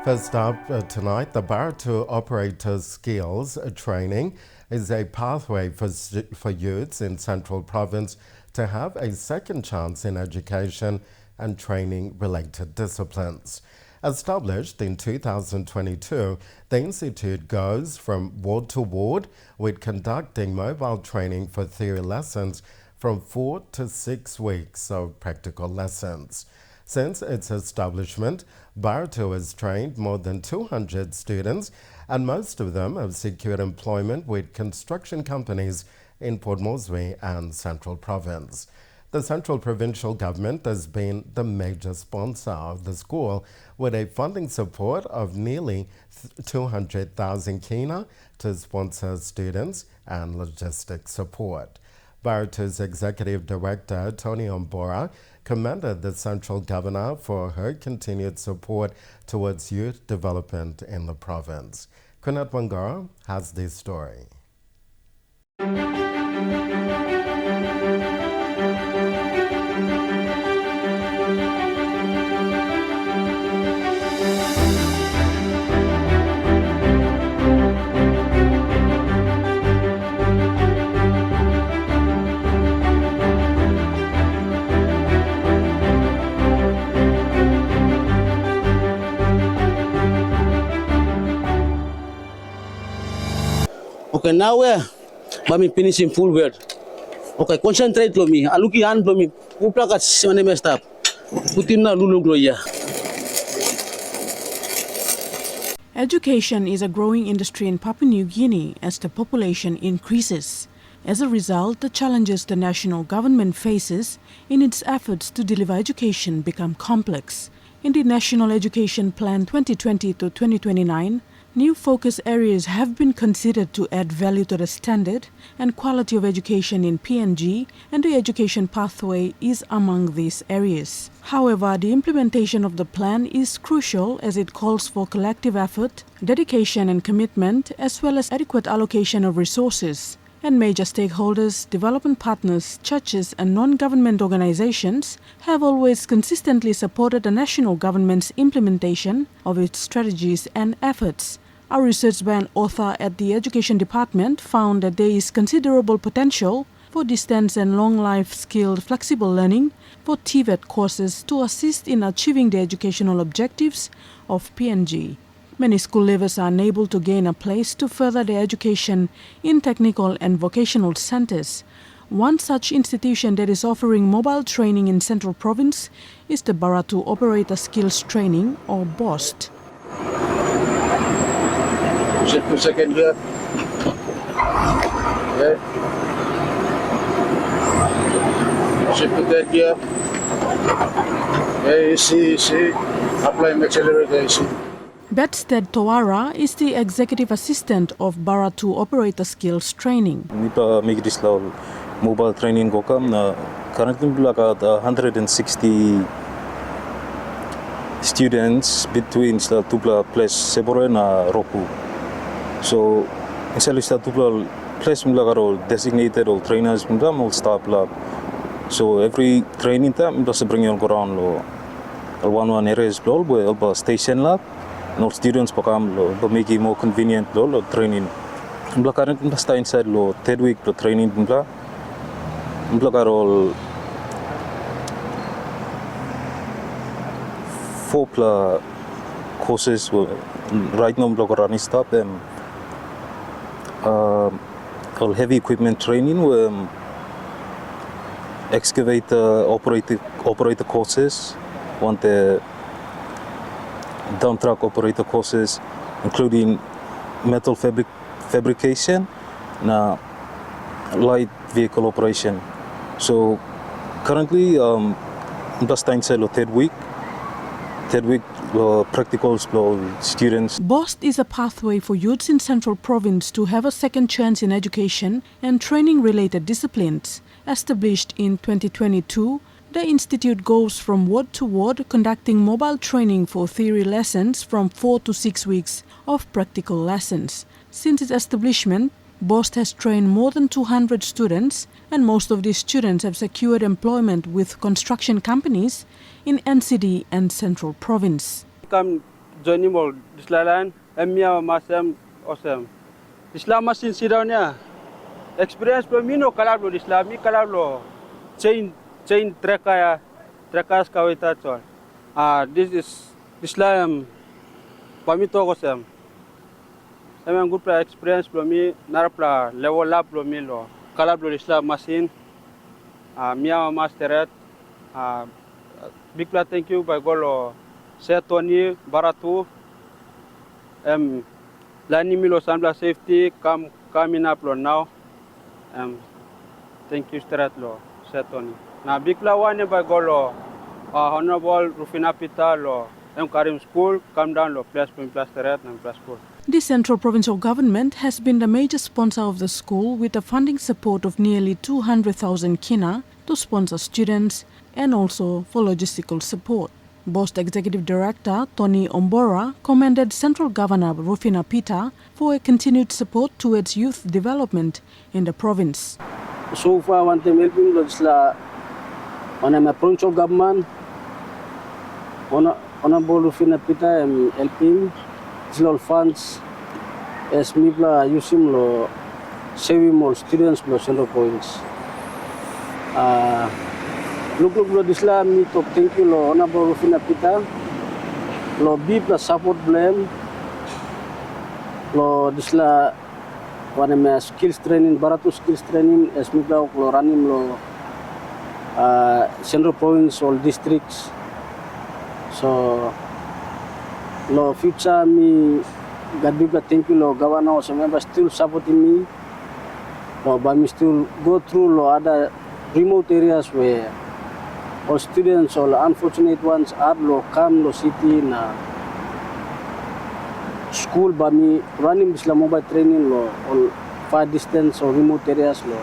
First up tonight, the Baratu Operator Skills Training is a pathway for youths in Central Province to have a second chance in education and training-related disciplines. Established in 2022, the Institute goes from ward to ward with conducting mobile training for theory lessons from 4 to 6 weeks of practical lessons. Since its establishment, Baratu has trained more than 200 students, and most of them have secured employment with construction companies in Port Moresby and Central Province. The Central Provincial Government has been the major sponsor of the school, with a funding support of nearly 200,000 kina to sponsor students and logistics support. Baratu's Executive Director, Tony Ombora, commended the Central Governor for her continued support towards youth development in the province. Kunat Wangara has this story. Okay, now we're finishing full word. Okay, concentrate on me. Aluki hand on me. Uplakat semane messed up. Putin na lulung gloya. Education is a growing industry in Papua New Guinea as the population increases. As a result, the challenges the national government faces in its efforts to deliver education become complex. In the National Education Plan 2020 to 2029, new focus areas have been considered to add value to the standard and quality of education in PNG, and the education pathway is among these areas. However, the implementation of the plan is crucial as it calls for collective effort, dedication and commitment, as well as adequate allocation of resources. And major stakeholders, development partners, churches and non-government organizations have always consistently supported the national government's implementation of its strategies and efforts. Our research by an author at the Education Department found that there is considerable potential for distance and long-life skilled flexible learning for TVET courses to assist in achieving the educational objectives of PNG. Many school leavers are unable to gain a place to further their education in technical and vocational centers. One such institution that is offering mobile training in Central Province is the Baratu Operator Skills Training, or BOST. Second here. Here. See. Apply and accelerate. Bedsted Tawara is the Executive Assistant of Baratu Operator Skills Training. Nipa migrislau mobile training gokam na currently about 160 students between the tupla place Sebore na Roku. So initially the tupla place mulagaro designated all trainers mul staff lab. So every training time does bring on around lo one areas blow where station lab. No students pakam lo, to make it more convenient lo training. Mbla current basta inside lo third week lo training mbla karol 4 courses right now mbla running stop them. All heavy equipment training excavator operator courses, want the dump truck operator courses, including metal fabrication, light vehicle operation. So currently, just inside the third week practicals for students. BOST is a pathway for youths in Central Province to have a second chance in education and training-related disciplines. Established in 2022, the Institute goes from ward to ward, conducting mobile training for theory lessons from 4 to 6 weeks of practical lessons. Since its establishment, BOST has trained more than 200 students, and most of these students have secured employment with construction companies in NCD and Central Province. Come joining all this line emia masam osam Islam masin sidawnya experience pro mino kalab lo Islami kalab lo chain trekas kawita chol this is Islam pamito ko sam emang good experience pro mi narapla level up pro mi lo kalab lo Islam masin mia masteret big thank you by golo Tony Baratu Lani Milo Sambla safety coming up now. Thank you Strat lo Tony. Na bigla one by golo honorable Rufina Pita lo Karim school come down lo plus Strat and plus school. The Central Provincial Government has been the major sponsor of the school with the funding support of nearly 200,000 kina to sponsor students and also for logistical support. BOST Executive Director Tony Ombora commended Central Governor Rufina Pita for a continued support towards youth development in the province. So far, one time helping legisla on my provincial government, Honorable Rufina Pita helping legisla funds as mipla using lo saving more students lo Central Province. Look lo disla mi top thank you lo Honorable Rufina Pita lo B plus support blame lo disla one me skills training Baratu skills training as mi lo running lo Central Province all districts so lo future mi God thank you lo governor so member still supporting me lo but me still go through lo other remote areas where all students, all unfortunate ones, are lo come lo city na school by me running this mobile training lo all far distance or remote areas lo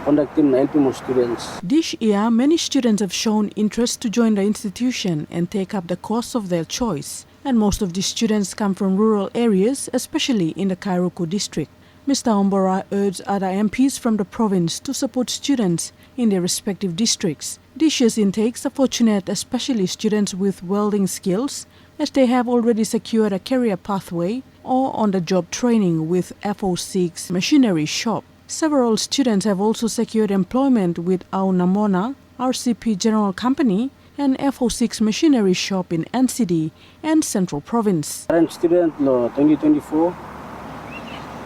conducting helping more students. This year, many students have shown interest to join the institution and take up the course of their choice. And most of these students come from rural areas, especially in the Kairuku district. Mr. Ombora urged other MPs from the province to support students in their respective districts. This year's intakes are fortunate, especially students with welding skills, as they have already secured a career pathway or on-the-job training with FO6 machinery shop. Several students have also secured employment with Au Namona, RCP General Company, and FO6 machinery shop in NCD and Central Province. Current student lo 2024,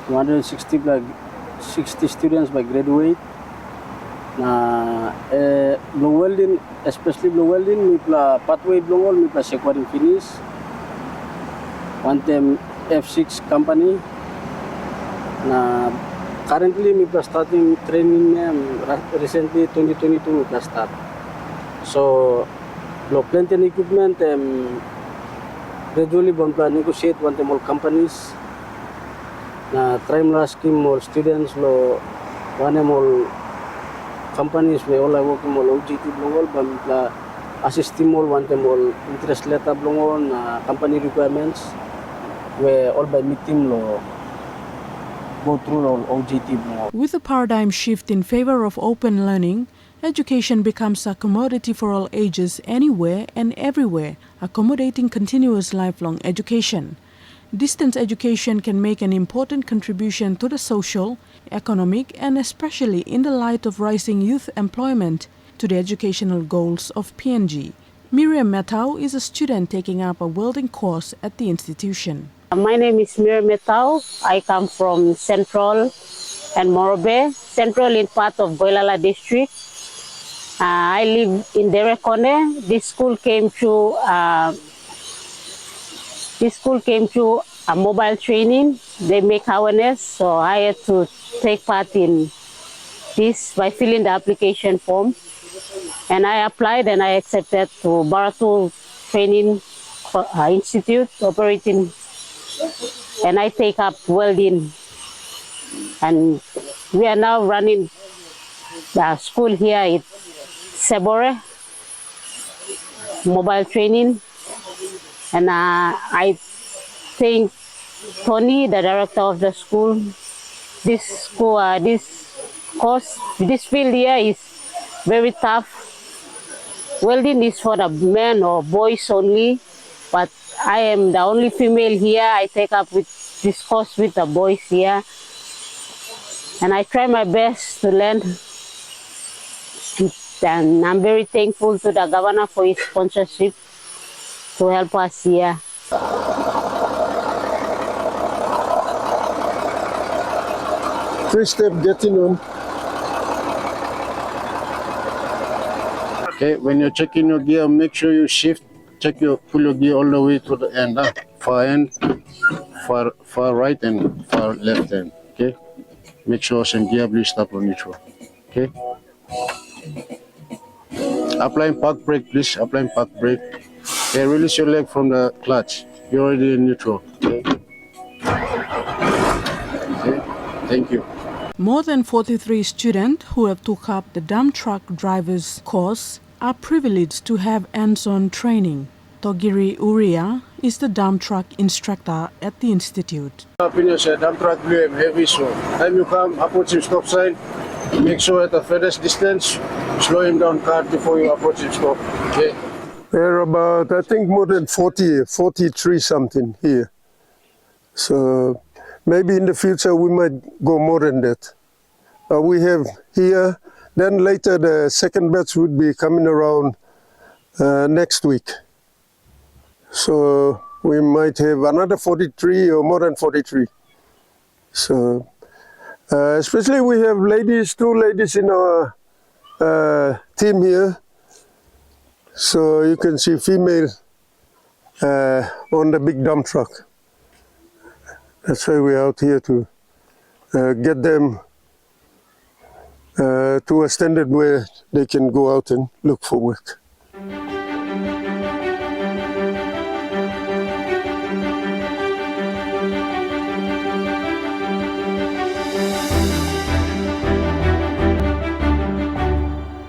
160 students by graduate. Na blow welding, especially blow welding, mi pla pathway blow mi pla securing finish. One time F6 company. Na currently mi pla starting training recently 2022 mi pla start. So blow plenty and equipment gradually bon pla negotiate one time all companies. Na try mo scheme more students lo one more companies where all I work in all OJT blongol but assisting all one time all interest letter blongol company requirements where all by meeting lo go through all OJT blongol. With a paradigm shift in favor of open learning, education becomes a commodity for all ages anywhere and everywhere, accommodating continuous lifelong education. Distance education can make an important contribution to the social, economic, and especially in the light of rising youth employment to the educational goals of PNG. Miriam Metau is a student taking up a welding course at the institution. My name is Miriam Metau. I come from Central and Morobe. Central in part of Boilala district. I live in Derekone. This school came through a mobile training. They make awareness, so I had to take part in this by filling the application form. And I applied and I accepted to Baratu Training Institute operating, and I take up welding. And we are now running the school here at Sebore, mobile training. And I think Tony, the director of the school, this course, this field here is very tough. Welding is for the men or boys only, but I am the only female here. I take up with this course with the boys here. And I try my best to learn. And I'm very thankful to the governor for his sponsorship to help us here. 3-step getting on. Okay, when you're checking your gear, make sure you shift, pull your gear all the way to the end, far right and far left hand. Okay, make sure some gear blue stop on neutral. Okay, applying park brake, please. Applying park brake. Okay, release your leg from the clutch. You're already in neutral. Okay. Okay. Thank you. More than 43 students who have took up the dump truck driver's course are privileged to have hands-on training. Togiri Uria is the dump truck instructor at the institute. Dump truck heavy, so time you come, approach him stop sign, make sure at the furthest distance, slow him down car before you approach him stop. Okay. There are about, I think, more than 43 something here. So maybe in the future we might go more than that. We have here, then later the second batch would be coming around next week. So we might have another 43 or more than 43. So especially we have ladies, 2 ladies in our team here. So you can see female on the big dump truck. That's why we're out here to get them to a standard where they can go out and look for work.